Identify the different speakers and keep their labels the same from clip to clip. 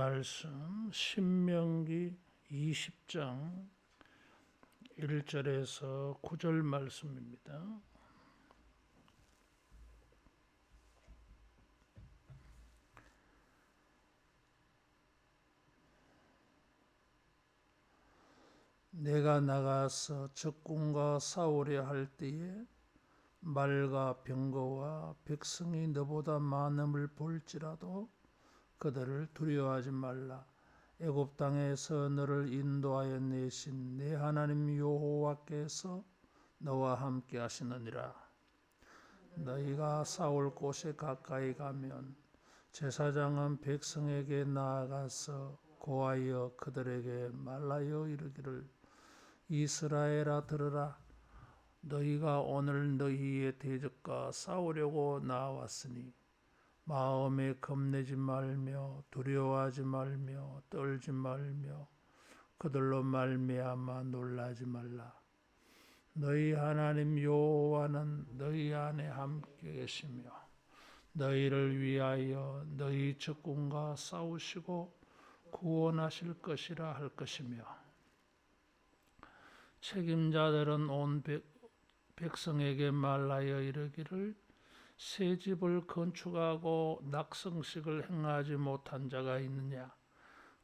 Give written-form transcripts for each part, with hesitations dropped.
Speaker 1: 말씀 신명기 20장 1절에서 9절 말씀입니다. 내가 나가서 적군과 싸우려 할 때에 말과 병거와 백성이 너보다 많음을 볼지라도 그들을 두려워하지 말라. 애굽 땅에서 너를 인도하여 내신 내 하나님 여호와께서 너와 함께 하시느니라. 너희가 싸울 곳에 가까이 가면 제사장은 백성에게 나아가서 고하여 그들에게 말하여 이르기를, 이스라엘아 들으라. 너희가 오늘 너희의 대적과 싸우려고 나왔으니 마음에 겁내지 말며 두려워하지 말며 떨지 말며 그들로 말미암아 놀라지 말라. 너희 하나님 여호와는 너희 안에 함께 계시며 너희를 위하여 너희 적군과 싸우시고 구원하실 것이라 할 것이며, 책임자들은 온 백성에게 말하여 이르기를, 새 집을 건축하고 낙성식을 행하지 못한 자가 있느냐?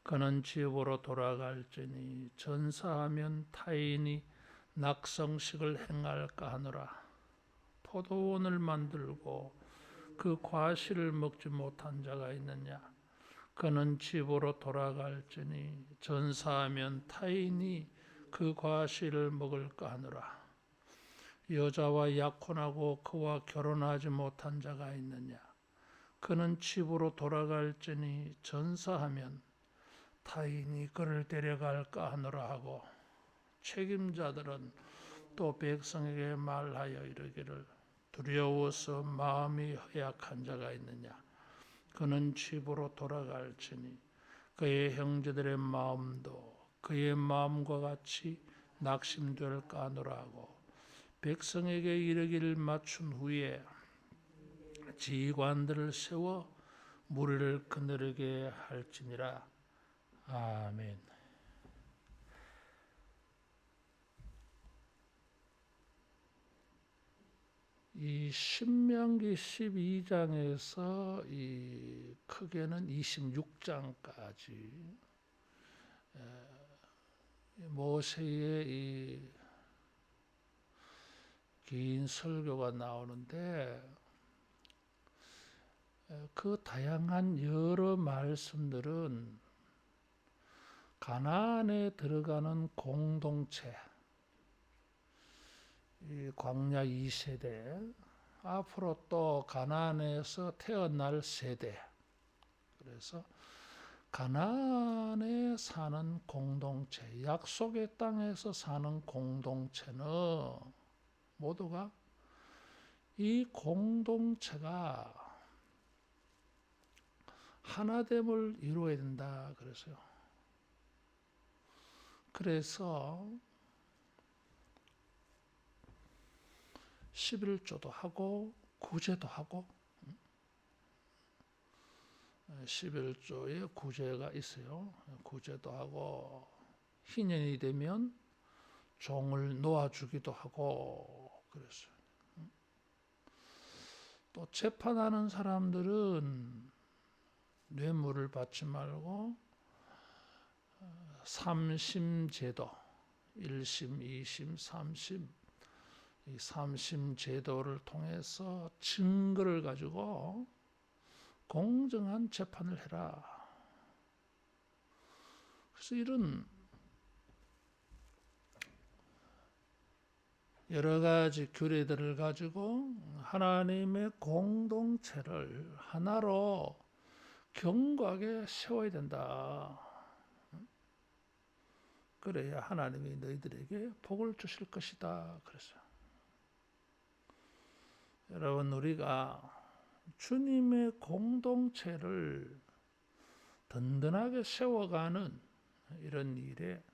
Speaker 1: 그는 집으로 돌아갈지니 전사하면 타인이 낙성식을 행할까 하노라. 포도원을 만들고 그 과실을 먹지 못한 자가 있느냐? 그는 집으로 돌아갈지니 전사하면 타인이 그 과실을 먹을까 하노라. 여자와 약혼하고 그와 결혼하지 못한 자가 있느냐? 그는 집으로 돌아갈지니 전사하면 타인이 그를 데려갈까 하노라 하고, 책임자들은 또 백성에게 말하여 이르기를, 두려워서 마음이 허약한 자가 있느냐? 그는 집으로 돌아갈지니 그의 형제들의 마음도 그의 마음과 같이 낙심될까 하노라 하고, 백성에게 이르기를 맞춘 후에 지휘관들을 세워 무리를 거느리게 할지니라. 아멘. 이 신명기 12장에서 이 크게는 26장까지 모세의 이 긴 설교가 나오는데, 그 다양한 여러 말씀들은 가나안에 들어가는 공동체, 이 광야 2세대, 앞으로 또 가나안에서 태어날 세대, 그래서 가나안에 사는 공동체, 약속의 땅에서 사는 공동체는 모두가 이 공동체가 하나됨을 이루어야 된다 그랬어요. 그래서 11조도 하고 구제도 하고, 11조에 구제가 있어요. 구제도 하고, 희년이 되면 종을 놓아주기도 하고 그랬어요. 또 재판하는 사람들은 뇌물을 받지 말고 3심 제도, 1심, 2심, 3심, 이 3심 제도를 통해서 증거를 가지고 공정한 재판을 해라. 그래서 이런 여러 가지 규례들을 가지고 하나님의 공동체를 하나로 견고하게 세워야 된다. 그래야 하나님이 너희들에게 복을 주실 것이다 그랬어요. 여러분, 우리가 주님의 공동체를 든든하게 세워가는 이런 일에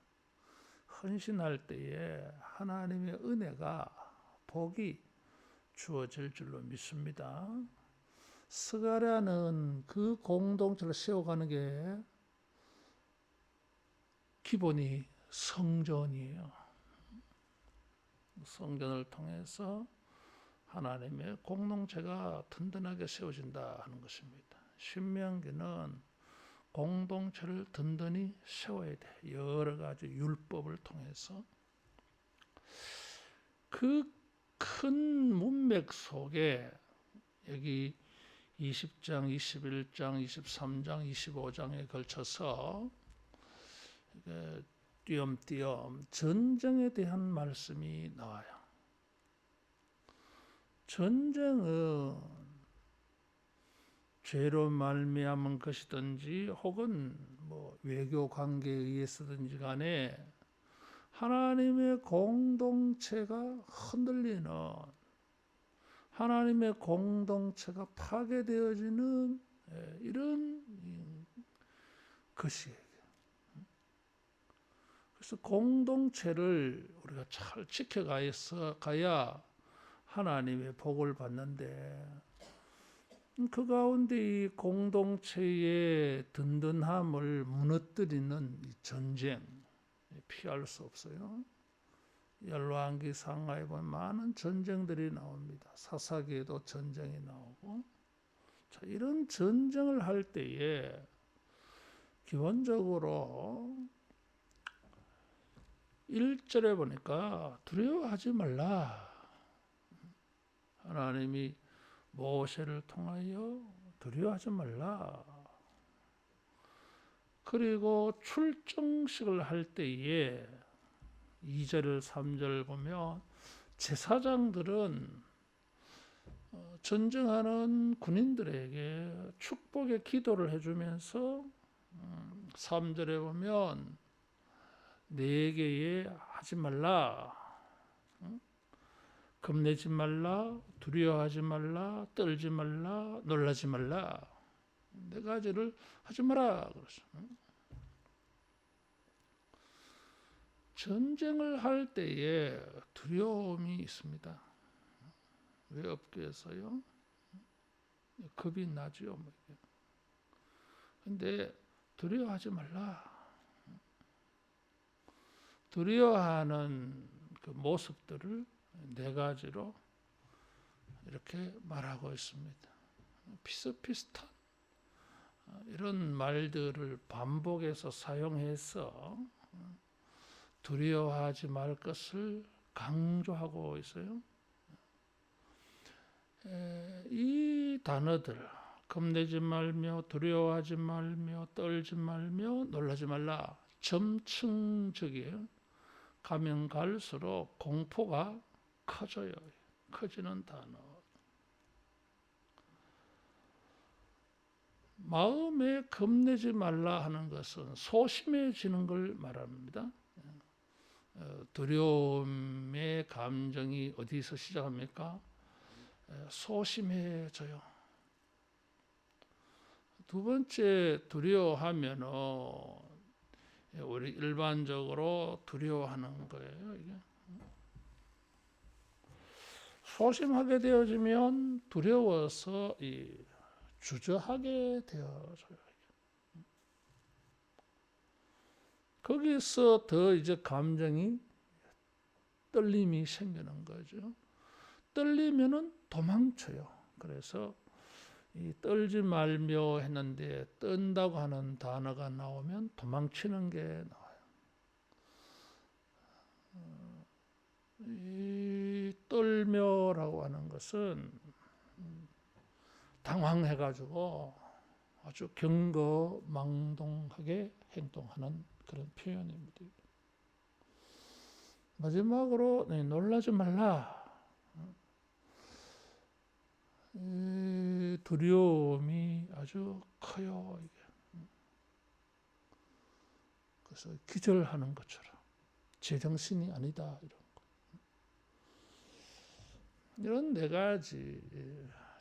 Speaker 1: 헌신할 때에 하나님의 은혜가, 복이 주어질 줄로 믿습니다. 스가랴는 그 공동체를 세워가는 게 기본이 성전이에요. 성전을 통해서 하나님의 공동체가 든든하게 세워진다 하는 것입니다. 신명기는 공동체를 든든히 세워야 돼. 여러 가지 율법을 통해서. 그 큰 문맥 속에 여기 20장, 21장, 23장, 25장에 걸쳐서 띄엄띄엄 전쟁에 대한 말씀이 나와요. 전쟁은 죄로 말미암은 것이든지 혹은 외교 관계에 의해서든지 간에 하나님의 공동체가 흔들리는, 하나님의 공동체가 파괴되어지는 이런 것이에요. 그래서 공동체를 우리가 잘 지켜가야 하나님의 복을 받는데, 그 가운데 이 공동체의 든든함을 무너뜨리는 이 전쟁, 피할 수 없어요. 열왕기 상하에 보면 많은 전쟁들이 나옵니다. 사사기에도 전쟁이 나오고. 자, 이런 전쟁을 할 때에 기본적으로 1절에 보니까 두려워하지 말라. 하나님이 모세를 통하여 두려워하지 말라. 그리고 출정식을 할 때에 2절, 3절 보면 제사장들은 전쟁하는 군인들에게 축복의 기도를 해주면서 3절에 보면 내게 하지 말라, 겁내지 말라, 두려워하지 말라, 떨지 말라, 놀라지 말라, 네 가지를 하지 마라 그랬어. 전쟁을 할 때에 두려움이 있습니다. 왜 없겠어요? 겁이 나죠. 근데 두려워하지 말라. 두려워하는 그 모습들을 네 가지로 이렇게 말하고 있습니다. 비슷비슷한 이런 말들을 반복해서 사용해서 두려워하지 말 것을 강조하고 있어요. 이 단어들, 겁내지 말며, 두려워하지 말며, 떨지 말며, 놀라지 말라, 점층적이에요. 가면 갈수록 공포가 커져요. 커지는 단어. 마음에 겁내지 말라 하는 것은 소심해지는 걸 말합니다. 두려움의 감정이 어디서 시작합니까? 소심해져요. 두 번째, 두려워하면 우리 일반적으로 두려워하는 거예요. 이게 소심하게 되어지면 두려워서 주저하게 되어져요. 거기서 더 이제 감정이 떨림이 생기는 거죠. 떨리면은 도망쳐요. 그래서 이 떨지 말며 했는데 떤다고 하는 단어가 나오면 도망치는 게 나와요. 이 떨며라고 하는 것은 당황해가지고 아주 경거망동하게 행동하는 그런 표현입니다. 마지막으로 놀라지 말라. 두려움이 아주 커요. 이게. 그래서 기절하는 것처럼 제정신이 아니다 이런 거. 이런 네 가지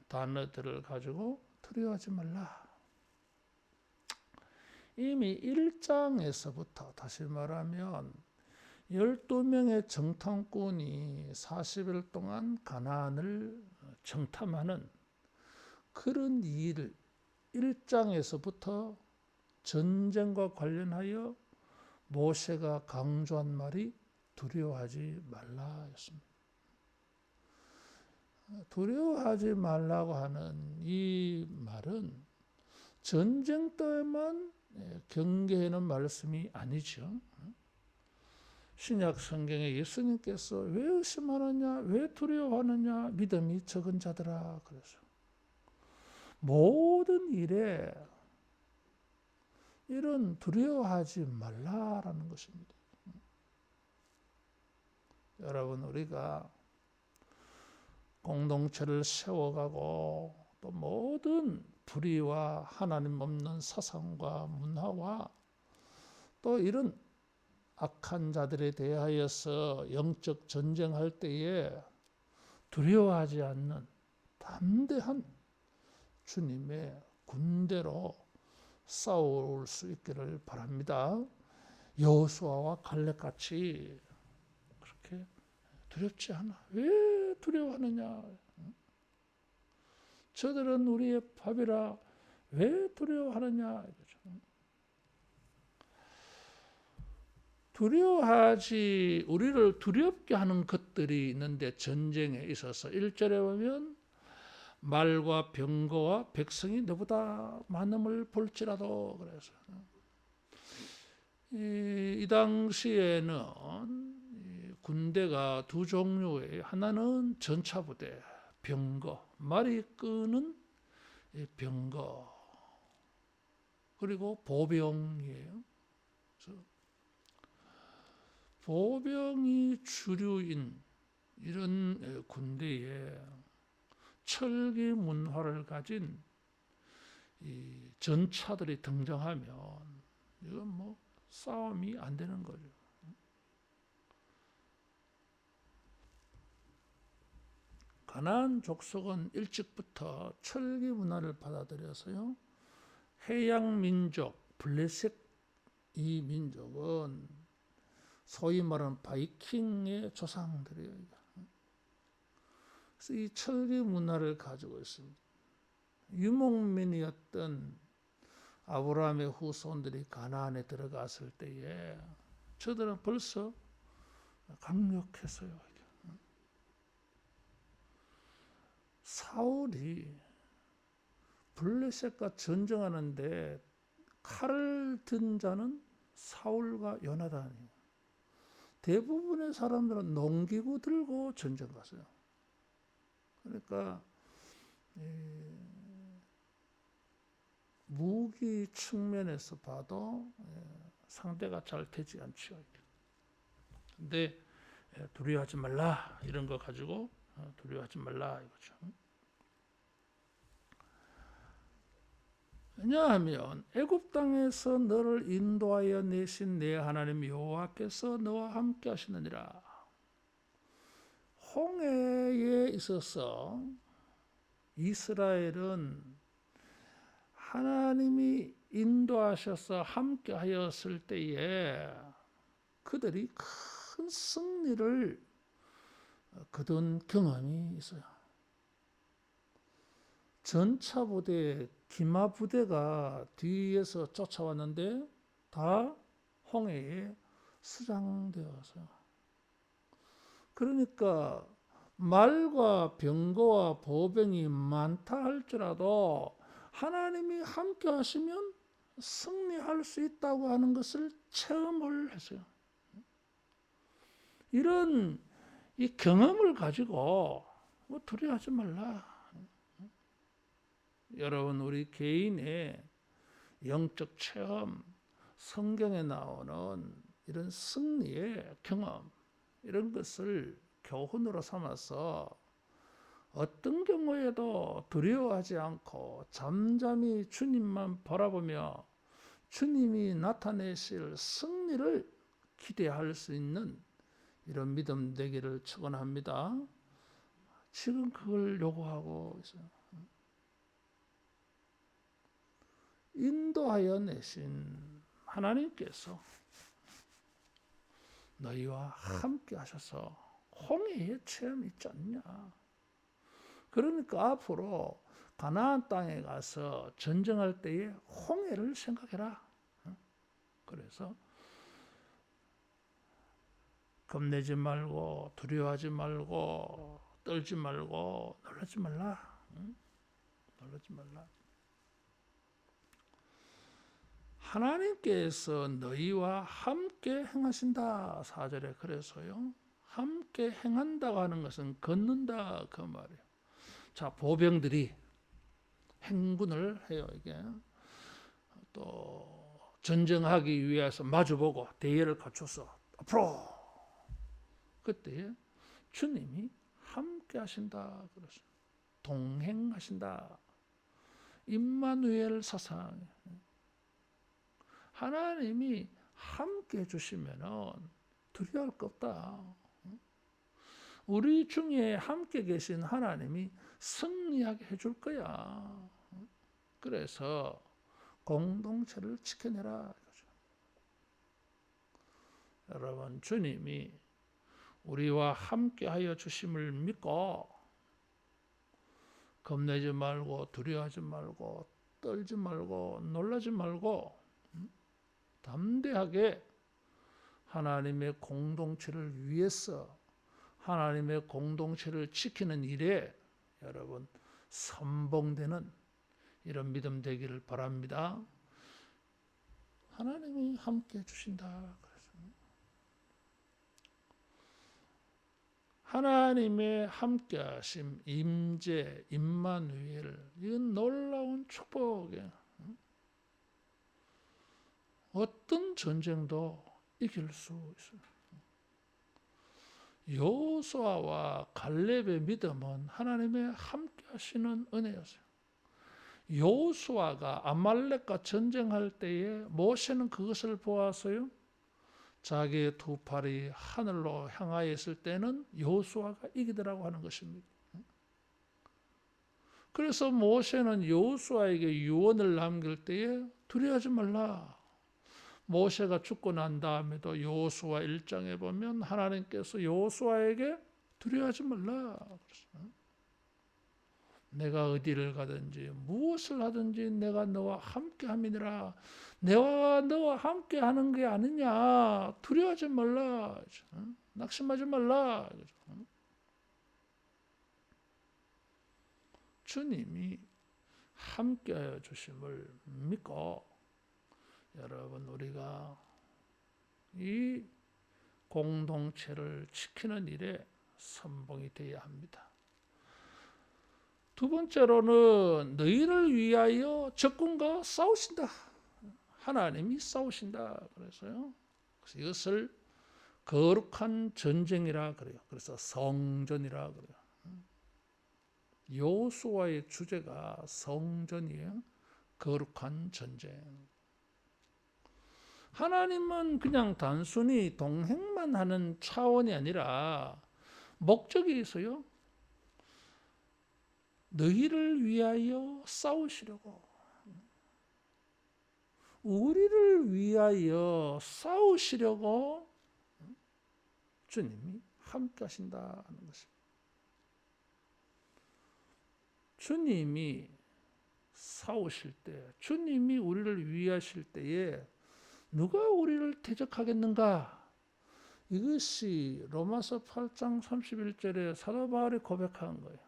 Speaker 1: 단어들을 가지고 두려워하지 말라. 이미 1장에서부터 다시 말하면 12명의 정탐꾼이 40일 동안 가나안을 정탐하는 그런 일을 1장에서부터 전쟁과 관련하여 모세가 강조한 말이 두려워하지 말라였습니다. 두려워하지 말라고 하는 이 말은 전쟁 때만 경계하는 말씀이 아니죠. 신약 성경에 예수님께서 왜 의심하느냐, 왜 두려워하느냐, 믿음이 적은 자들아 그래서 모든 일에 이런 두려워하지 말라라는 것입니다. 여러분, 우리가 공동체를 세워가고 또 모든 불의와 하나님 없는 사상과 문화와 또 이런 악한 자들에 대하여서 영적 전쟁할 때에 두려워하지 않는 담대한 주님의 군대로 싸울 수 있기를 바랍니다. 여호수아와 갈렙같이 그렇게 두렵지 않아. 왜 두려워하느냐? 저들은 우리의 밥이라 왜 두려워하느냐? 두려워하지, 우리를 두렵게 하는 것들이 있는데 전쟁에 있어서 1절에 보면 말과 병거와 백성이 너보다 많음을 볼지라도 그래서 이 당시에는 군대가 두 종류의 하나는 전차부대, 병거, 말이 끄는 병거 그리고 보병이에요. 그래서 보병이 주류인 이런 군대에 철기 문화를 가진 이 전차들이 등장하면 이건 뭐 싸움이 안 되는 거죠. 가나안 족속은 일찍부터 철기 문화를 받아들여서요. 해양 민족 블레셋 이 민족은 소위 말하는 바이킹의 조상들이에요. 그래서 이 철기 문화를 가지고 있습니다. 유목민이었던 아브라함의 후손들이 가나안에 들어갔을 때에 저들은 벌써 강력했어요. 사울이 블레셋과 전쟁하는데 칼을 든 자는 사울과 요나단이에요. 대부분의 사람들은 농기구 들고 전쟁 갔어요. 그러니까 무기 측면에서 봐도 상대가 잘 되지 않죠. 근데 두려워하지 말라 이런 거 가지고 두려워하지 말라 이거죠. 왜냐하면 애굽 땅에서 너를 인도하여 내신 내 하나님 여호와께서 너와 함께 하시느니라. 홍해에 있어서 이스라엘은 하나님이 인도하셔서 함께 하였을 때에 그들이 큰 승리를 거둔 경험이 있어요. 전차 부대, 기마 부대가 뒤에서 쫓아왔는데 다 홍해에 수장되어서 그러니까 말과 병거와 보병이 많다 할지라도 하나님이 함께 하시면 승리할 수 있다고 하는 것을 체험을 했어요. 이런 이 경험을 가지고 두려워하지 말라. 여러분, 우리 개인의 영적 체험, 성경에 나오는 이런 승리의 경험, 이런 것을 교훈으로 삼아서 어떤 경우에도 두려워하지 않고 잠잠히 주님만 바라보며 주님이 나타내실 승리를 기대할 수 있는 이런 믿음 되기를 축원합니다. 지금 그걸 요구하고 있어요. 인도하여 내신 하나님께서 너희와 함께 하셔서 홍해의 체험이 있지 않냐. 그러니까 앞으로 가나안 땅에 가서 전쟁할 때에 홍해를 생각해라. 그래서 겁내지 말고 두려워하지 말고 떨지 말고 놀라지 말라. 응? 놀라지 말라. 하나님께서 너희와 함께 행하신다. 4절에 그래서요. 함께 행한다고 하는 것은 걷는다 그 말이에요. 자, 보병들이 행군을 해요. 이게 또 전쟁하기 위해서 마주보고 대열을 갖춰서 앞으로. 그때 주님이 함께 하신다. 그래서 동행하신다. 임마누엘 사상. 하나님이 함께 해주시면 두려워할 거 없다. 우리 중에 함께 계신 하나님이 승리하게 해줄 거야. 그래서 공동체를 지켜내라. 여러분, 주님이 우리와 함께하여 주심을 믿고 겁내지 말고 두려워하지 말고 떨지 말고 놀라지 말고 담대하게 하나님의 공동체를 위해서 하나님의 공동체를 지키는 일에 여러분 선봉되는 이런 믿음 되기를 바랍니다. 하나님이 함께 해주신다. 하나님의 함께하심, 임재, 임마누엘, 이건 놀라운 축복이에요. 어떤 전쟁도 이길 수 있어요. 여호수아와 갈렙의 믿음은 하나님의 함께하시는 은혜였어요. 여호수아가 아말렉과 전쟁할 때에 모세는 그것을 보아서요. 자기의 두 팔이 하늘로 향하여 있을 때는 여호수아가 이기더라고 하는 것입니다. 그래서 모세는 여호수아에게 유언을 남길 때에 두려워하지 말라. 모세가 죽고 난 다음에도 여호수아 1장에 보면 하나님께서 여호수아에게 두려워하지 말라. 내가 어디를 가든지 무엇을 하든지 내가 너와 함께함이니라. 내가 너와 함께하는 게 아니냐. 두려워하지 말라. 낙심하지 말라. 주님이 함께하여 주심을 믿고 여러분 우리가 이 공동체를 지키는 일에 선봉이 되어야 합니다. 두 번째로는 너희를 위하여 적군과 싸우신다. 하나님이 싸우신다. 그래서요. 그래서 이것을 거룩한 전쟁이라 그래요. 그래서 성전이라 그래요. 여호수아의 주제가 성전이에요. 거룩한 전쟁. 하나님은 그냥 단순히 동행만 하는 차원이 아니라 목적이 있어요. 너희를 위하여 싸우시려고. 우리를 위하여 싸우시려고 주님이 함께 하신다 하는 것입니다. 주님이 싸우실 때, 주님이 우리를 위하실 때에 누가 우리를 대적하겠는가? 이것이 로마서 8장 31절에 사도 바울이 고백한 거예요.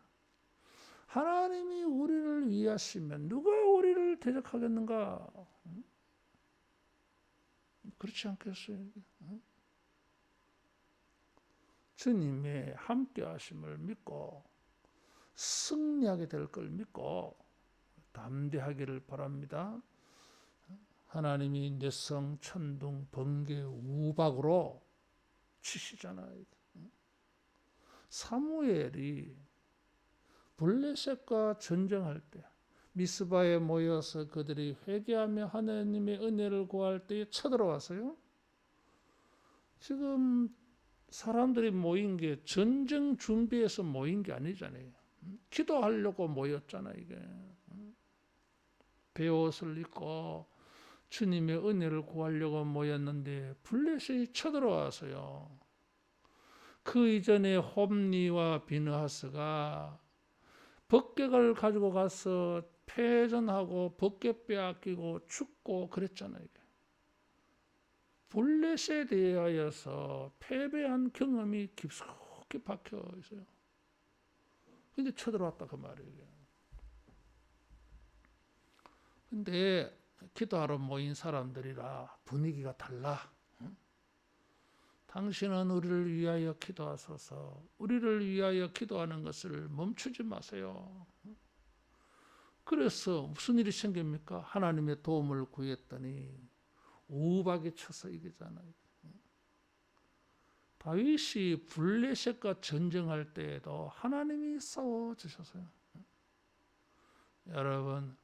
Speaker 1: 하나님이 우리를 위하시면 누가 우리를 대적하겠는가? 그렇지 않겠어요? 주님의 함께 하심을 믿고 승리하게 될 걸 믿고 담대하기를 바랍니다. 하나님이 내성, 천둥, 번개, 우박으로 치시잖아요. 사무엘이 블레셋과 전쟁할 때 미스바에 모여서 그들이 회개하며 하나님의 은혜를 구할 때에 쳐들어와서요. 지금 사람들이 모인 게 전쟁 준비해서 모인 게 아니잖아요. 기도하려고 모였잖아요. 이게 베옷을 입고 주님의 은혜를 구하려고 모였는데 블레셋이 쳐들어와서요. 그 이전에 홈리와 비느하스가 벗객을 가지고 가서 패전하고 벗객 빼앗기고 죽고 그랬잖아요. 블레셋에 대하여서 패배한 경험이 깊숙이 박혀 있어요. 근데 쳐들어왔다 그 말이에요. 근데 기도하러 모인 사람들이라 분위기가 달라. 당신은 우리를 위하여 기도하소서. 우리를 위하여 기도하는 것을 멈추지 마세요. 그래서 무슨 일이 생깁니까? 하나님의 도움을 구했더니 우박에 쳐서 이기잖아요. 다윗이 블레셋과 전쟁할 때에도 하나님이 싸워주셨어요. 여러분,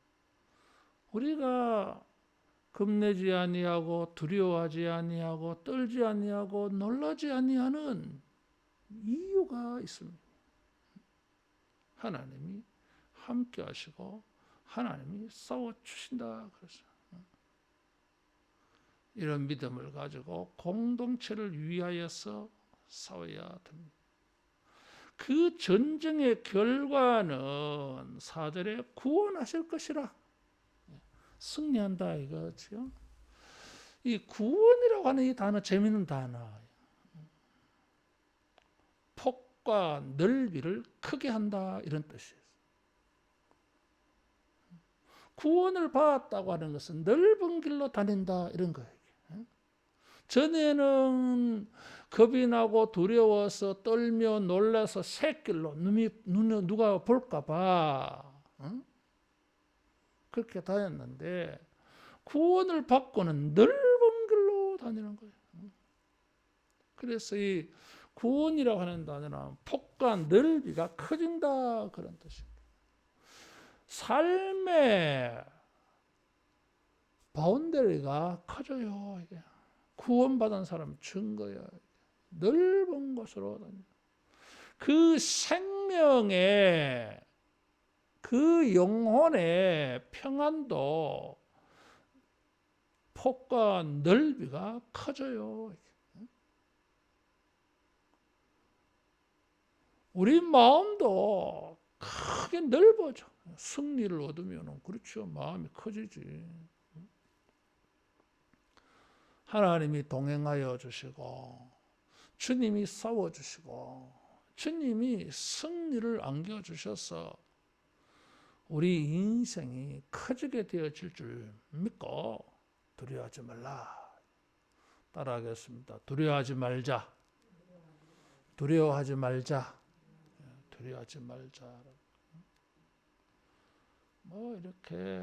Speaker 1: 우리가 겁내지 아니하고 두려워하지 아니하고 떨지 아니하고 놀라지 아니하는 이유가 있습니다. 하나님이 함께 하시고 하나님이 싸워주신다 그랬어요. 이런 믿음을 가지고 공동체를 위하여서 싸워야 됩니다. 그 전쟁의 결과는 4절에 구원하실 것이라. 승리한다 이거죠. 이 구원이라고 하는 이 단어 재미있는 단어예요. 폭과 넓이를 크게 한다 이런 뜻이에요. 구원을 받았다고 하는 것은 넓은 길로 다닌다 이런 거예요. 전에는 겁이 나고 두려워서 떨며 놀라서 새길로 누가 볼까 봐 그렇게 다녔는데 구원을 받고는 넓은 길로 다니는 거예요. 그래서 이 구원이라고 하는 단어는 폭과 넓이가 커진다 그런 뜻입니다. 삶의 바운더리가 커져요. 이게 구원받은 사람 증거야. 넓은 곳으로 다녀. 그 생명의 그 영혼의 평안도 폭과 넓이가 커져요. 우리 마음도 크게 넓어져. 승리를 얻으면 그렇죠. 마음이 커지지. 하나님이 동행하여 주시고 주님이 싸워주시고 주님이 승리를 안겨주셔서 우리 인생이 커지게 되어질 줄 믿고 두려워하지 말라. 따라하겠습니다. 두려워하지 말자. 두려워하지 말자. 두려워하지 말자. 뭐 이렇게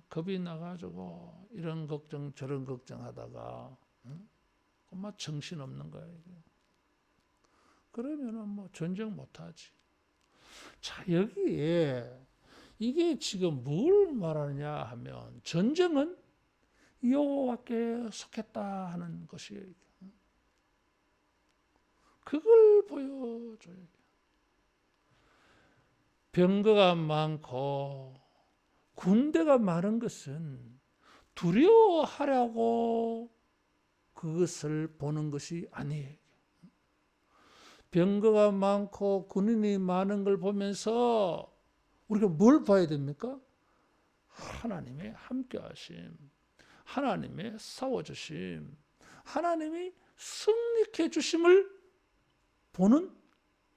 Speaker 1: 겁이 나가지고 이런 걱정 저런 걱정하다가 엄마 정신 없는 거야. 그러면은 뭐 전쟁 못하지. 자, 여기에 이게 지금 뭘 말하느냐 하면 전쟁은 여호와께 속했다 하는 것이에요. 그걸 보여줘요. 병거가 많고 군대가 많은 것은 두려워하려고 그것을 보는 것이 아니에요. 병거가 많고 군인이 많은 걸 보면서 우리가 뭘 봐야 됩니까? 하나님의 함께하심, 하나님의 싸워주심, 하나님이 승리케 주심을 보는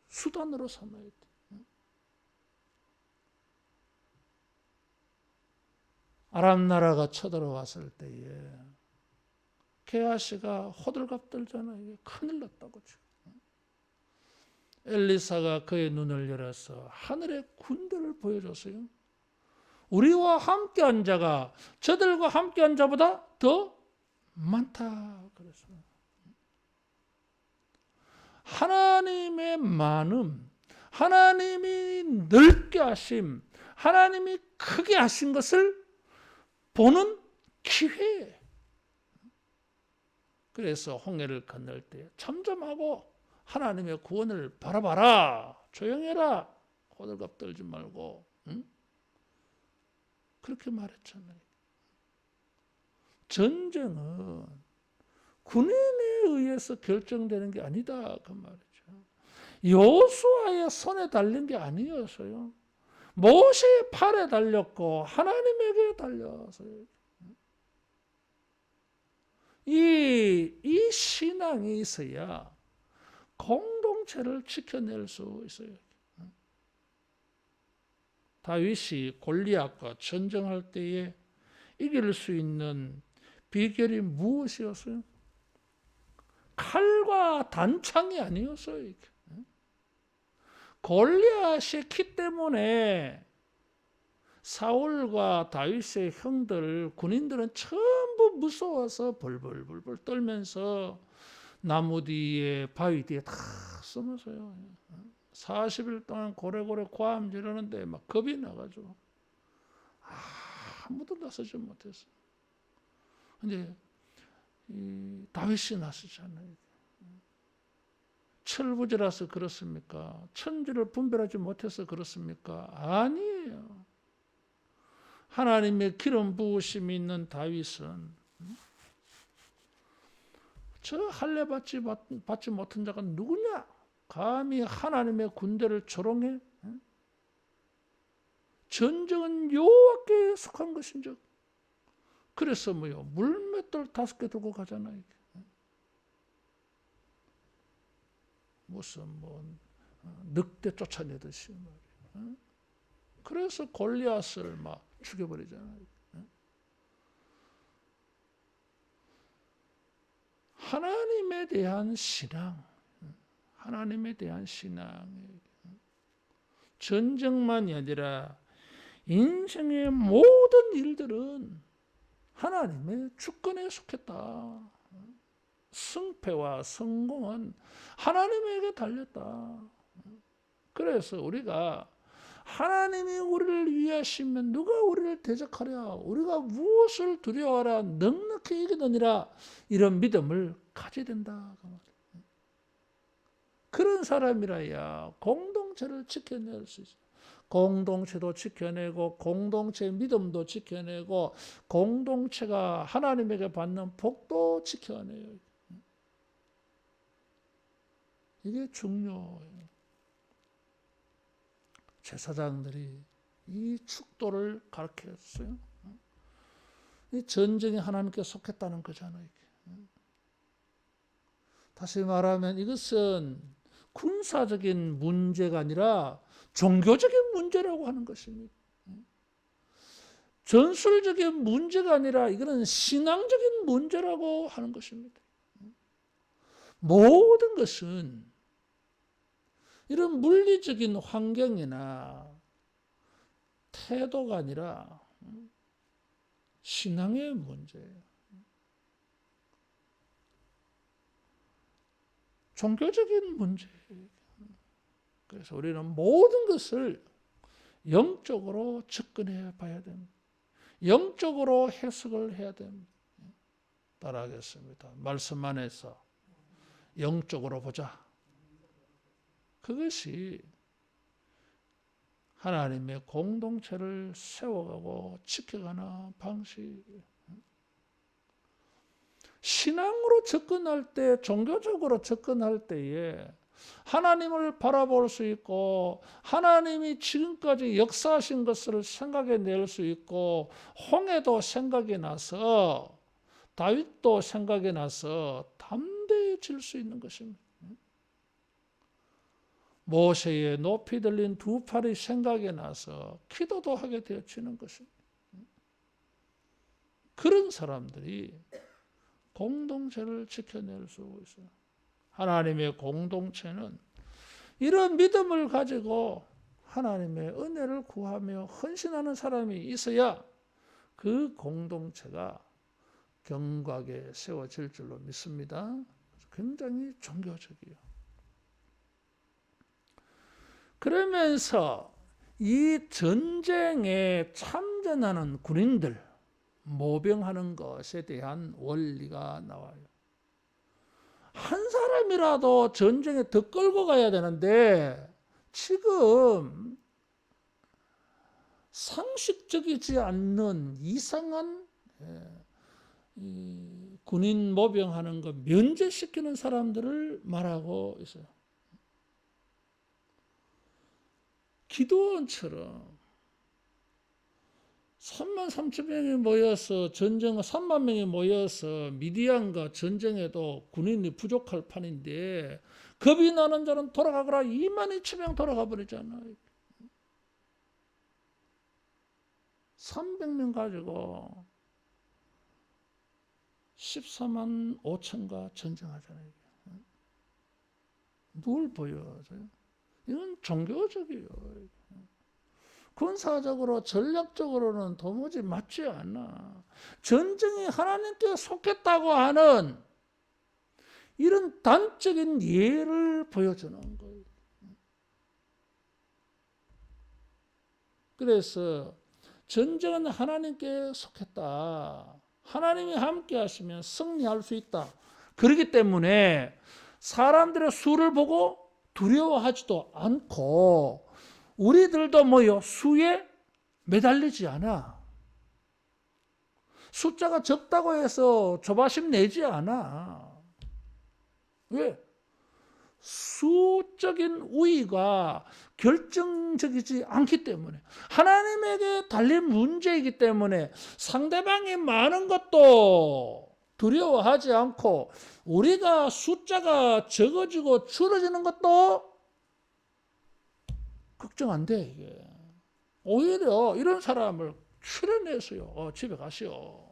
Speaker 1: 수단으로 삼아야 돼. 아람 나라가 쳐들어왔을 때에 게하시가 호들갑 떨잖아요. 큰일 났다고. 엘리사가 그의 눈을 열어서 하늘의 군대를 보여줬어요. 우리와 함께한 자가 저들과 함께한 자보다 더 많다 그랬어요. 하나님의 많음, 하나님이 넓게 하심, 하나님이 크게 하신 것을 보는 기회. 그래서 홍해를 건널 때 잠잠하고 하나님의 구원을 바라봐라. 조용해라. 호들갑 떨지 말고. 응? 그렇게 말했잖아요. 전쟁은 군인에 의해서 결정되는 게 아니다. 그 말이죠. 여호수아의 손에 달린 게 아니었어요. 모세의 팔에 달렸고 하나님에게 달렸어요. 이 이 신앙이 있어야 공동체를 지켜낼 수 있어요. 다윗이 골리앗과 전쟁할 때에 이길 수 있는 비결이 무엇이었어요? 칼과 단창이 아니었어요. 골리앗의 키 때문에 사울과 다윗의 형들, 군인들은 전부 무서워서 벌벌벌벌 떨면서 나무 뒤에 바위 뒤에 다 숨어서요. 40일 동안 고래고래 고함 지르는데 막 겁이 나가지고 아무도 나서지 못했어. 근데 다윗이 나서잖아요. 철부지라서 그렇습니까? 천지를 분별하지 못해서 그렇습니까? 아니에요. 하나님의 기름 부으심이 있는 다윗은 저 할례 받지 못한 자가 누구냐? 감히 하나님의 군대를 조롱해? 전쟁은 여호와께 속한 것인즉. 그래서 뭐요? 물맷돌 5개 들고 가잖아요. 무슨 뭐 늑대 쫓아내듯이 말이에요. 그래서 골리앗을 막 죽여버리잖아요. 하나님에 대한 신앙, 하나님에 대한 신앙, 전쟁만이 아니라 인생의 모든 일들은 하나님의 주권에 속했다. 승패와 성공은 하나님에게 달렸다. 그래서 우리가 하나님이 우리를 위하시면 누가 우리를 대적하랴? 우리가 무엇을 두려워하라? 넉넉히 이기느니라. 이런 믿음을 가져야 된다. 그런 사람이라야 공동체를 지켜낼 수 있어요. 공동체도 지켜내고 공동체의 믿음도 지켜내고 공동체가 하나님에게 받는 복도 지켜내요. 이게 중요해요. 제사장들이 이 축도를 가르쳤어요. 이 전쟁이 하나님께 속했다는 거잖아요. 다시 말하면 이것은 군사적인 문제가 아니라 종교적인 문제라고 하는 것입니다. 전술적인 문제가 아니라 이거는 신앙적인 문제라고 하는 것입니다. 모든 것은 이런 물리적인 환경이나 태도가 아니라 신앙의 문제예요. 종교적인 문제예요. 그래서 우리는 모든 것을 영적으로 접근해 봐야 됩니다. 영적으로 해석을 해야 됩니다. 따라하겠습니다. 말씀 안에서 영적으로 보자. 그것이 하나님의 공동체를 세워가고 지켜가는 방식이에요. 신앙으로 접근할 때, 종교적으로 접근할 때에 하나님을 바라볼 수 있고 하나님이 지금까지 역사하신 것을 생각해낼 수 있고 홍해도 생각이 나서 다윗도 생각이 나서 담대해질 수 있는 것입니다. 모세의 높이 들린 2팔이 생각이 나서 기도도 하게 되어지는 것입니다. 그런 사람들이 공동체를 지켜낼 수 있어요. 하나님의 공동체는 이런 믿음을 가지고 하나님의 은혜를 구하며 헌신하는 사람이 있어야 그 공동체가 견고하게 세워질 줄로 믿습니다. 굉장히 종교적이에요. 그러면서 이 전쟁에 참전하는 군인들, 모병하는 것에 대한 원리가 나와요. 한 사람이라도 전쟁에 더 끌고 가야 되는데 지금 상식적이지 않는 이상한 군인 모병하는 거 면제시키는 사람들을 말하고 있어요. 기드온처럼 3만 3천 명이 모여서 3만 명이 모여서 미디안과 전쟁에도 군인이 부족할 판인데 겁이 나는 자는 돌아가거라. 2만 2천 명 돌아가 버리잖아. 300명 가지고 14만 5천과 전쟁하잖아요. 뭘 보여줘요? 이건 종교적이에요. 군사적으로 전략적으로는 도무지 맞지 않아. 전쟁이 하나님께 속했다고 하는 이런 단적인 예를 보여주는 거예요. 그래서 전쟁은 하나님께 속했다. 하나님이 함께 하시면 승리할 수 있다. 그렇기 때문에 사람들의 수를 보고 두려워하지도 않고 우리들도 수에 매달리지 않아. 숫자가 적다고 해서 조바심 내지 않아. 왜? 수적인 우위가 결정적이지 않기 때문에, 하나님에게 달린 문제이기 때문에 상대방이 많은 것도 두려워하지 않고 우리가 숫자가 적어지고 줄어지는 것도 걱정 안 돼. 이게 오히려 이런 사람을 출연해서요, 집에 가시오.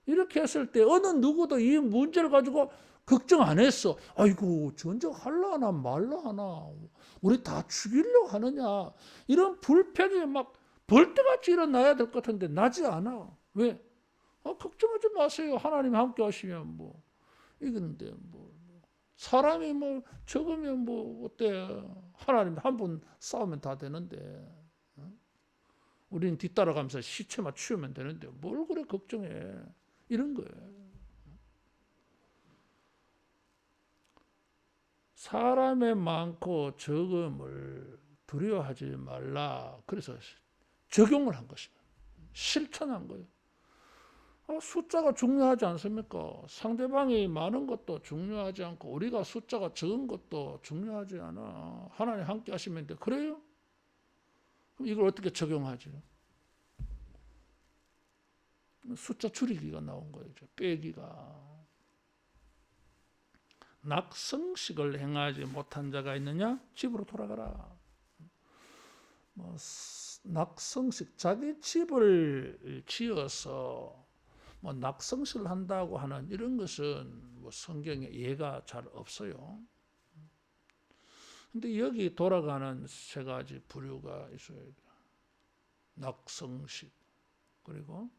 Speaker 1: 이렇게 했을 때 어느 누구도 이 문제를 가지고 걱정 안 했어. 아이고 전쟁하려나 말라하나, 우리 다 죽이려고 하느냐, 이런 불평이 막 벌떼같이 일어나야 될 것 같은데 나지 않아. 왜? 걱정하지 마세요. 하나님 함께 하시면 이건데 사람이 적으면 어때? 하나님 한 분 싸우면 다 되는데, 우리는 뒤따라가면서 시체만 치우면 되는데 뭘 그래 걱정해. 이런 거예요. 사람의 많고 적음을 두려워하지 말라. 그래서 적용을 한 것입니다. 실천한 거예요. 숫자가 중요하지 않습니까? 상대방이 많은 것도 중요하지 않고 우리가 숫자가 적은 것도 중요하지 않아. 하나님 함께 하시면 돼. 그래요? 그럼 이걸 어떻게 적용하지? 숫자 줄이기가 나온 거예요. 빼기가. 낙성식을 행하지 못한 자가 있느냐? 집으로 돌아가라. 낙성식, 자기 집을 지어서 낙성식을 한다고 하는 이런 것은 성경에 예가 잘 없어요. 근데 여기 돌아가는 세 가지 부류가 있어요. 낙성식, 그리고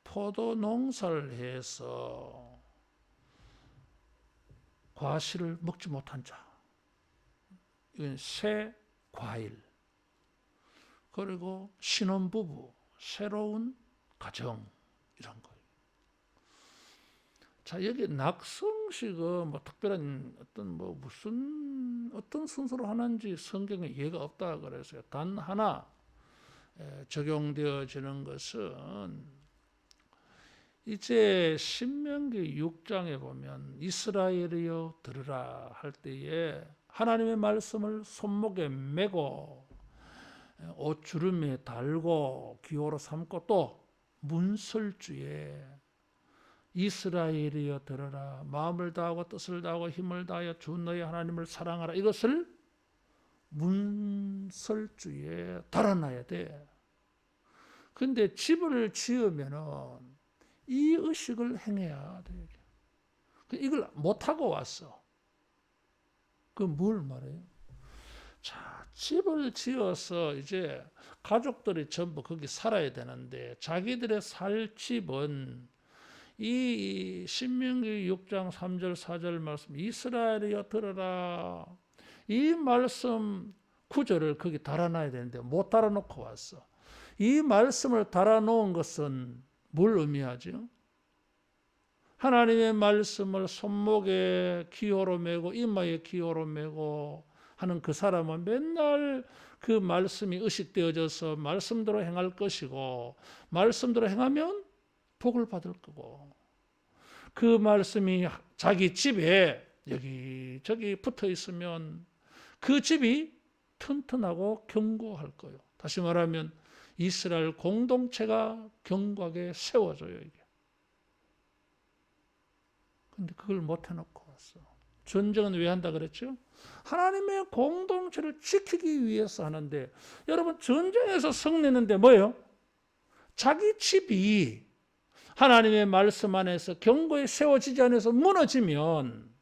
Speaker 1: 포도 농사를 해서 과실을 먹지 못한 자, 이건 새 과일, 그리고 신혼부부, 새로운 가정, 이런 거예요. 자, 여기 낙성식은 특별한 어떤 순서로 하는지 성경에 예가 없다 그래서요. 단 하나 적용되어지는 것은 이제 신명기 6장에 보면 이스라엘이여 들으라 할 때에 하나님의 말씀을 손목에 메고 옷주름에 달고 기호로 삼고 또 문설주에 이스라엘이여 들으라, 마음을 다하고 뜻을 다하고 힘을 다하여 주 너희 하나님을 사랑하라, 이것을 문설주에 달아놔야 돼. 근데 집을 지으면은 이 의식을 행해야 돼. 이걸 못하고 왔어. 그건 뭘 말해요? 자, 집을 지어서 이제 가족들이 전부 거기 살아야 되는데 자기들의 살 집은 이 신명기 6장 3절 4절 말씀 이스라엘이여 들으라, 이 말씀 9절을 거기 달아놔야 되는데 못 달아놓고 왔어. 이 말씀을 달아놓은 것은 뭘 의미하죠? 하나님의 말씀을 손목에 기호로 메고 이마에 기호로 메고 하는 그 사람은 맨날 그 말씀이 의식되어져서 말씀대로 행할 것이고, 말씀대로 행하면 복을 받을 거고, 그 말씀이 자기 집에 여기저기 붙어 있으면 그 집이 튼튼하고 견고할 거예요. 다시 말하면 이스라엘 공동체가 견고하게 세워져요, 이게. 근데 그걸 못 해놓고 왔어. 전쟁은 왜 한다 그랬죠? 하나님의 공동체를 지키기 위해서 하는데, 여러분, 전쟁에서 승리는데 뭐예요? 자기 집이 하나님의 말씀 안에서 견고히 세워지지 않아서 무너지면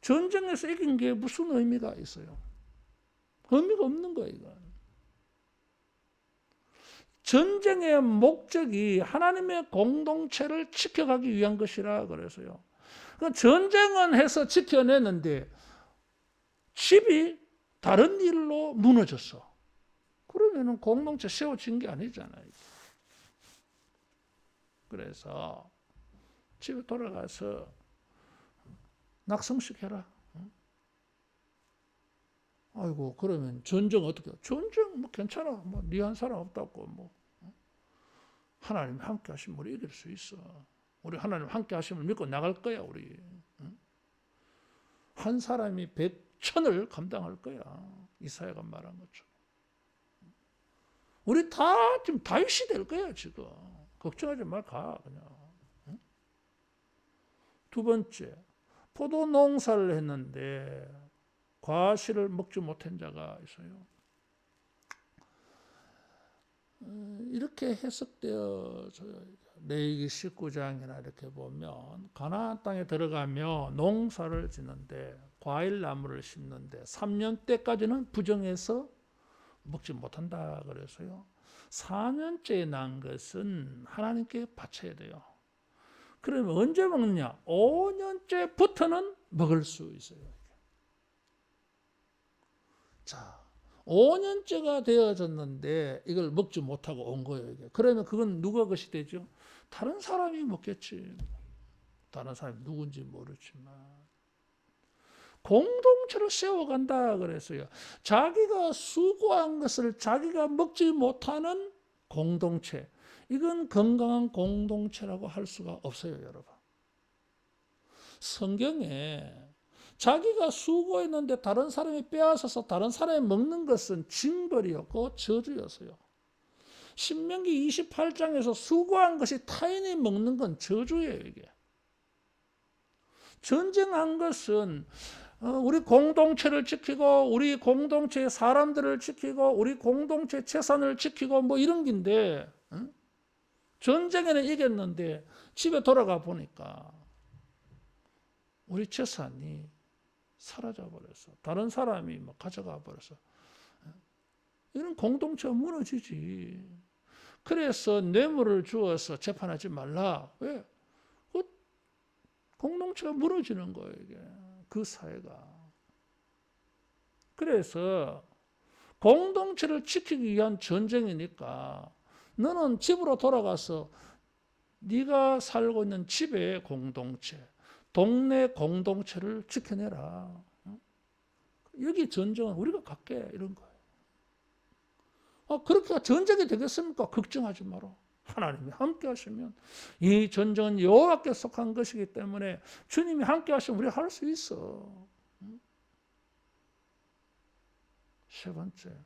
Speaker 1: 전쟁에서 이긴 게 무슨 의미가 있어요? 의미가 없는 거예요, 이건. 전쟁의 목적이 하나님의 공동체를 지켜가기 위한 것이라 그래서요. 전쟁은 해서 지켜내는데 집이 다른 일로 무너졌어. 그러면 공동체 세워진 게 아니잖아요. 그래서 집에 돌아가서 낙성식 해라. 아이고, 그러면 전쟁 어떻게? 전쟁 뭐 괜찮아. 뭐 네 한 사람 없다고 뭐. 하나님 함께 하시면 우리 이길 수 있어. 우리 하나님 함께 하시면 믿고 나갈 거야, 우리. 한 사람이 100,000을 감당할 거야. 이사야가 말한 것처럼. 우리 다 지금 다윗이 될 거야, 지금. 걱정하지 말 가, 그냥. 두 번째, 포도 농사를 했는데 과실을 먹지 못한 자가 있어요. 이렇게 해석되어져요. 레위기 19장이나 이렇게 보면 가나안 땅에 들어가며 농사를 짓는데 과일 나무를 심는데 3년 때까지는 부정해서 먹지 못한다 그래서요. 4년째에 난 것은 하나님께 바쳐야 돼요. 그러면 언제 먹느냐? 5년째부터는 먹을 수 있어요. 자, 5년째가 되어졌는데 이걸 먹지 못하고 온 거예요. 이게. 그러면 그건 누가 것이 되죠? 다른 사람이 먹겠지. 다른 사람이 누군지 모르지만. 공동체를 세워간다 그랬어요. 자기가 수고한 것을 자기가 먹지 못하는 공동체. 이건 건강한 공동체라고 할 수가 없어요, 여러분. 성경에 자기가 수고했는데 다른 사람이 빼앗아서 다른 사람이 먹는 것은 징벌이었고 저주였어요. 신명기 28장에서 수고한 것이 타인이 먹는 건 저주예요, 이게. 전쟁한 것은 우리 공동체를 지키고 우리 공동체의 사람들을 지키고 우리 공동체 재산을 지키고 뭐 이런 긴데 전쟁에는 이겼는데 집에 돌아가 보니까 우리 재산이 사라져 버렸어. 다른 사람이 막 가져가 버렸어. 이런 공동체가 무너지지. 그래서 뇌물을 주어서 재판하지 말라. 왜? 그 공동체가 무너지는 거예요, 이게. 그 사회가. 그래서 공동체를 지키기 위한 전쟁이니까 너는 집으로 돌아가서 네가 살고 있는 집의 공동체, 동네 공동체를 지켜내라. 여기 전쟁은 우리가 갈게, 이런 거예요. 그렇게 전쟁이 되겠습니까? 걱정하지 마라. 하나님이 함께 하시면 이 전쟁은 여호와께 속한 것이기 때문에 주님이 함께 하시면 우리가 할 수 있어. 세 번째,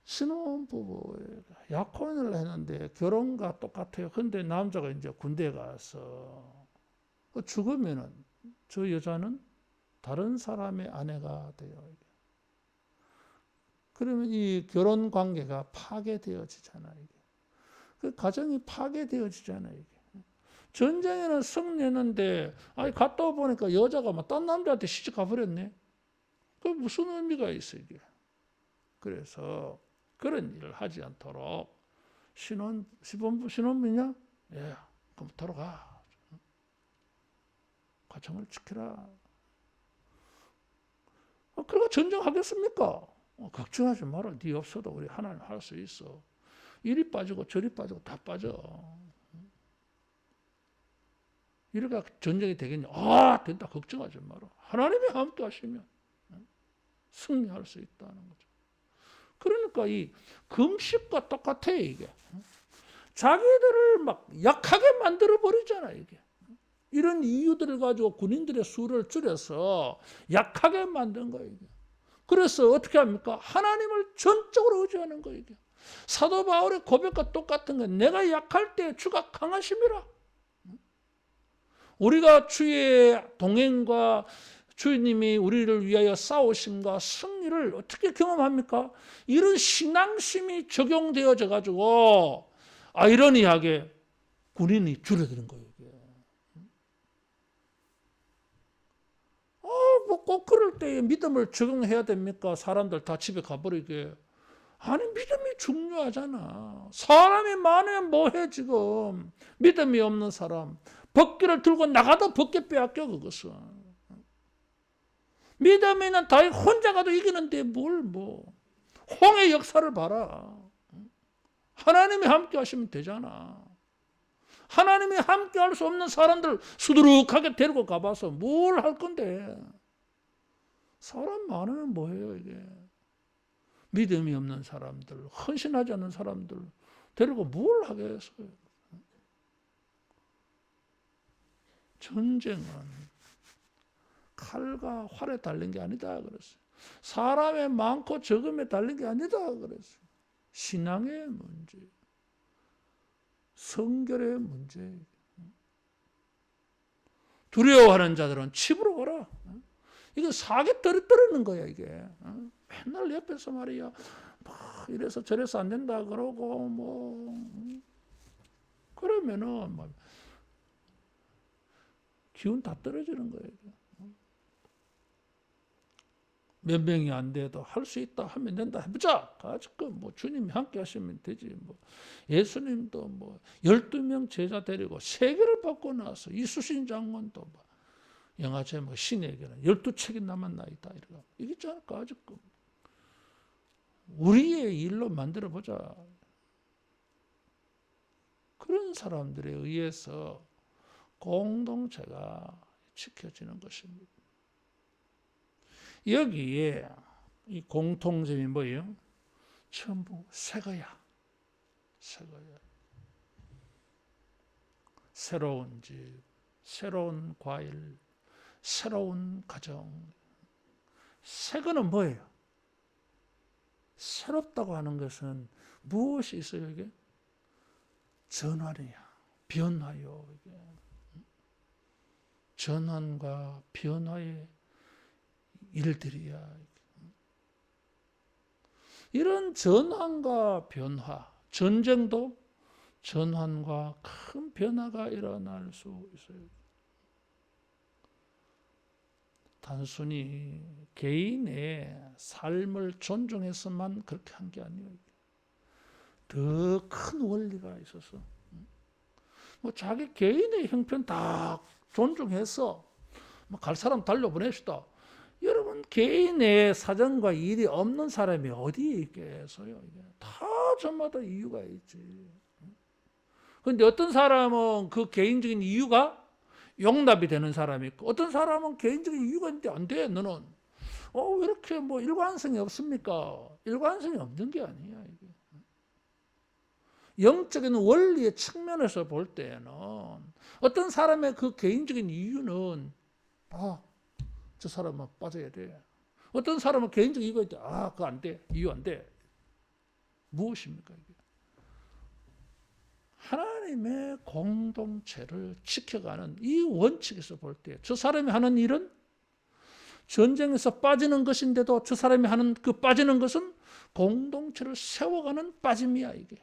Speaker 1: 신혼부부가 약혼을 했는데 결혼과 똑같아요. 근데 남자가 이제 군대 가서 죽으면은 저 여자는 다른 사람의 아내가 돼요. 그러면 이 결혼 관계가 파괴되어지잖아요. 그 가정이 파괴되어지잖아요. 전쟁에는 승리했는데 갔다 보니까 여자가 막 딴 남자한테 시집 가버렸네. 그 무슨 의미가 있어 이게. 그래서 그런 일을 하지 않도록 신혼부냐? 예, 그럼 돌아가. 가정을 지키라. 그러고 전쟁하겠습니까? 걱정하지 마라. 네 없어도 우리 하나님 할 수 있어. 이리 빠지고 저리 빠지고 다 빠져. 이래가 전쟁이 되겠냐? 된다. 걱정하지 마라. 하나님이 함께 하시면 승리할 수 있다는 거죠. 그러니까 이 금식과 똑같아 이게. 자기들을 막 약하게 만들어 버리잖아 이게. 이런 이유들을 가지고 군인들의 수를 줄여서 약하게 만든 거예요 이게. 그래서 어떻게 합니까? 하나님을 전적으로 의지하는 거예요. 이게. 사도 바울의 고백과 똑같은 건 내가 약할 때 주가 강하심이라. 우리가 주의 동행과 주님이 우리를 위하여 싸우심과 승리를 어떻게 경험합니까? 이런 신앙심이 적용되어져 가지고 아이러니하게 군인이 줄어드는 거예요. 꼭 그럴 때 믿음을 적용해야 됩니까? 사람들 다 집에 가버리게. 아니, 믿음이 중요하잖아. 사람이 많으면 뭐해 지금. 믿음이 없는 사람. 법궤를 들고 나가도 법궤 빼앗겨 그것은. 믿음이 있는 다윗 혼자 가도 이기는데 뭘 뭐. 홍해 역사를 봐라. 하나님이 함께 하시면 되잖아. 하나님이 함께 할 수 없는 사람들 수두룩하게 데리고 가봐서 뭘 할 건데. 사람 많으면 뭐해요 이게. 믿음이 없는 사람들, 헌신하지 않는 사람들 데리고 뭘 하겠어요. 전쟁은 칼과 활에 달린 게 아니다 그랬어요. 사람의 많고 적음에 달린 게 아니다 그랬어요. 신앙의 문제, 성결의 문제. 두려워하는 자들은 집으로 가라. 이거 사기 떨어뜨리는 거야 이게. 맨날 옆에서 말이야 막 이래서 저래서 안 된다 그러고 뭐 그러면은 막 기운 다 떨어지는 거예요. 몇 명이 안 돼도 할 수 있다 하면 된다 해보자. 가지고 뭐 주님이 함께 하시면 되지. 뭐 예수님도 뭐 12명 제자 데리고 세계를 바꿔 놨어. 이수신 장군도 뭐 영화 제목 신에게는 12책이 남았나이다. 이러고 이게 있잖아. 가지고 우리의 일로 만들어 보자. 그런 사람들에 의해서 공동체가 지켜지는 것입니다. 여기에 이 공통점이 뭐예요? 전부 새거야. 새거야. 새로운 집, 새로운 과일, 새로운 가정. 새거는 뭐예요? 새롭다고 하는 것은 무엇이 있어요, 이게? 전환이야. 변화요, 이게. 전환과 변화의 일들이야. 이런 전환과 변화, 전쟁도 전환과 큰 변화가 일어날 수 있어요. 단순히 개인의 삶을 존중해서만 그렇게 한 게 아니에요. 더 큰 원리가 있어서 뭐 자기 개인의 형편 다 존중해서 뭐 갈 사람 달려보냅시다. 여러분 개인의 사정과 일이 없는 사람이 어디에 있겠어요? 다 저마다 이유가 있지. 그런데 어떤 사람은 그 개인적인 이유가 용납이 되는 사람이 있고 어떤 사람은 개인적인 이유가 있는데 안 돼. 너는 왜 이렇게 뭐 일관성이 없습니까? 일관성이 없는 게 아니야 이게. 영적인 원리의 측면에서 볼 때는 어떤 사람의 그 개인적인 이유는 저 사람은 빠져야 돼. 어떤 사람은 개인적인 이유가 있다. 그거 안 돼. 이유 안 돼. 무엇입니까 이게? 하나님의 공동체를 지켜가는 이 원칙에서 볼 때 저 사람이 하는 일은 전쟁에서 빠지는 것인데도 저 사람이 하는 그 빠지는 것은 공동체를 세워가는 빠짐이야 이게.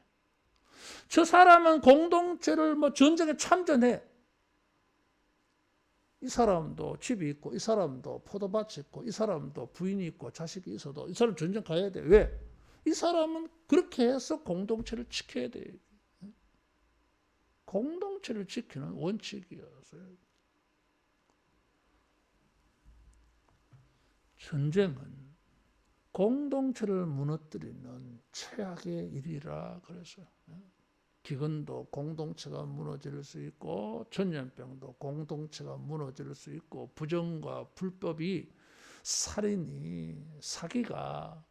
Speaker 1: 저 사람은 공동체를 뭐 전쟁에 참전해. 이 사람도 집이 있고 이 사람도 포도밭이 있고 이 사람도 부인이 있고 자식이 있어도 이 사람 전쟁 가야 돼. 왜? 이 사람은 그렇게 해서 공동체를 지켜야 돼. 공동체를 지키는 원칙이었어요. 전쟁은 공동체를 무너뜨리는 최악의 일이라 그래서 기근도 공동체가 무너질 수 있고 전염병도 공동체가 무너질 수 있고 부정과 불법이 살인이 사기가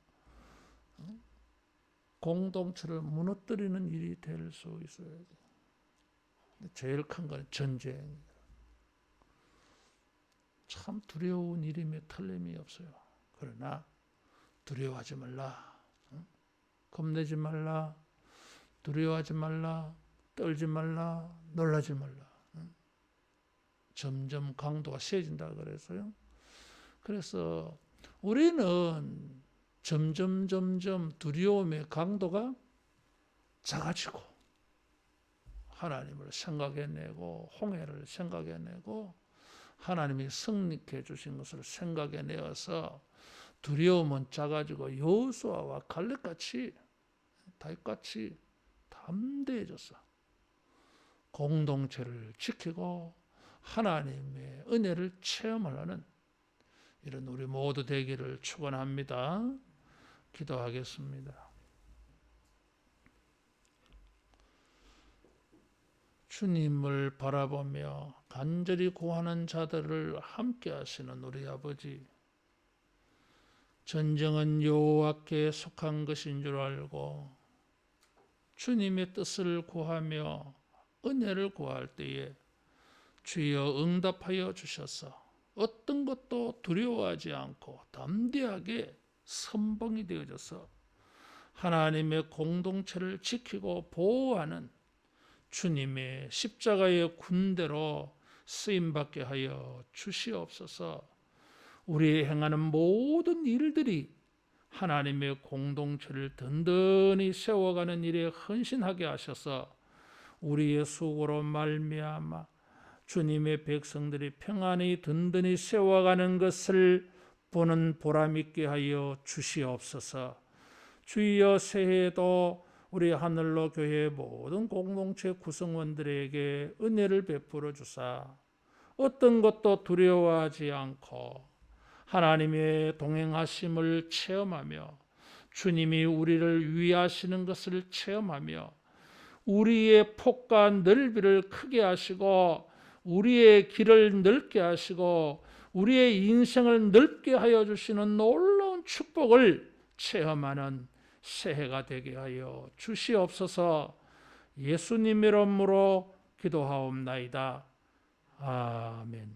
Speaker 1: 공동체를 무너뜨리는 일이 될 수 있어요. 제일 큰 건 전쟁. 참 두려운 일임에 틀림이 없어요. 그러나 두려워하지 말라. 겁내지 말라. 두려워하지 말라. 떨지 말라. 놀라지 말라. 점점 강도가 세진다 그래서요. 그래서 우리는 점점 두려움의 강도가 작아지고 하나님을 생각해내고 홍해를 생각해내고 하나님이 승리케 해주신 것을 생각해내어서 두려움은 작아지고 여호수아와 갈렙같이 다윗같이 담대해져서 공동체를 지키고 하나님의 은혜를 체험하는 이런 우리 모두 되기를 축원합니다. 기도하겠습니다. 주님을 바라보며 간절히 구하는 자들을 함께 하시는 우리 아버지, 전쟁은 여호와께 속한 것인 줄 알고 주님의 뜻을 구하며 은혜를 구할 때에 주여 응답하여 주셔서 어떤 것도 두려워하지 않고 담대하게 선봉이 되어져서 하나님의 공동체를 지키고 보호하는 주님의 십자가의 군대로 쓰임받게 하여 주시옵소서. 우리 행하는 모든 일들이 하나님의 공동체를 든든히 세워가는 일에 헌신하게 하셔서 우리의 수고로 말미암아 주님의 백성들이 평안히 든든히 세워가는 것을 보는 보람 있게 하여 주시옵소서. 주여, 새해에도 우리 하늘로 교회 모든 공동체 구성원들에게 은혜를 베풀어 주사 어떤 것도 두려워하지 않고 하나님의 동행하심을 체험하며 주님이 우리를 위하시는 것을 체험하며 우리의 폭과 넓이를 크게 하시고 우리의 길을 넓게 하시고 우리의 인생을 넓게 하여 주시는 놀라운 축복을 체험하는 새해가 되게 하여 주시옵소서. 예수님 이름으로 기도하옵나이다. 아멘.